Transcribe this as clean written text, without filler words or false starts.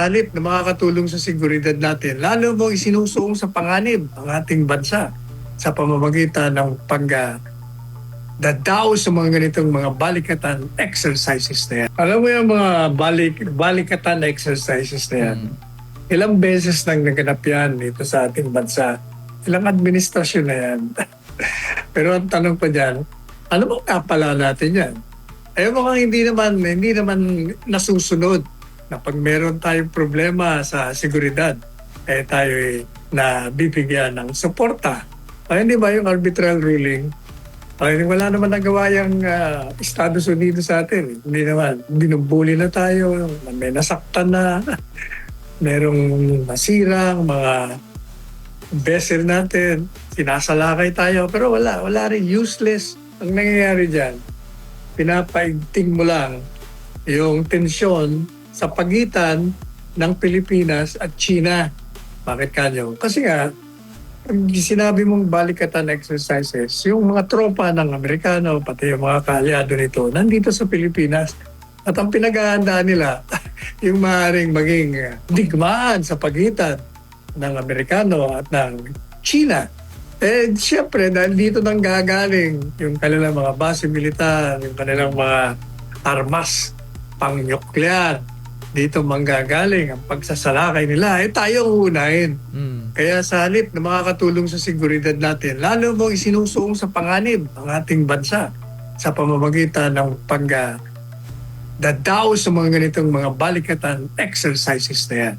sa halip na makakatulong sa seguridad natin, lalo mo isinusuong sa panganib ang ating bansa sa pamamagitan ng dadao sa mga ganitong mga balikatan exercises na yan. Alam mo yung mga balikatan exercises na yan, ilang beses nang naganap yan dito sa ating bansa. Ilang administrasyon na yan. Pero ang tanong pa dyan, ano bang kapala natin yan? Eh mukhang hindi naman nasusunod na pag meron tayong problema sa seguridad, eh tayo na bibigyan ng suporta. Ay hindi ba yung arbitral ruling? Ay wala naman nagawa yung Estados Unidos sa atin. Hindi naman, binubuli na tayo, may nasaktan na, merong nasirang mga vessel natin, sinasalakay tayo, pero wala rin, useless ang nangyayari dyan. Pinapaigting mo lang yung tensyon sa pagitan ng Pilipinas at China. Bakit kanyo? Kasi nga, pag sinabi mong balikatan exercises, yung mga tropa ng Amerikano, pati yung mga kaalyado nito, nandito sa Pilipinas. At ang pinaghahandaan nila, yung maaaring maging digmaan sa pagitan ng Amerikano at ng China. Eh, siyempre, dahil dito nang gagaling yung kanilang mga base militar, yung kanilang mga armas pang-nuklear, dito manggagaling ang pagsasalakay nila, eh tayo ang unahin. Kaya sa halip na makakatulong sa seguridad natin, lalo mo isinusuong sa panganib ang ating bansa sa pamamagitan ng dadao sa mga ganitong mga balikatan exercises na yan.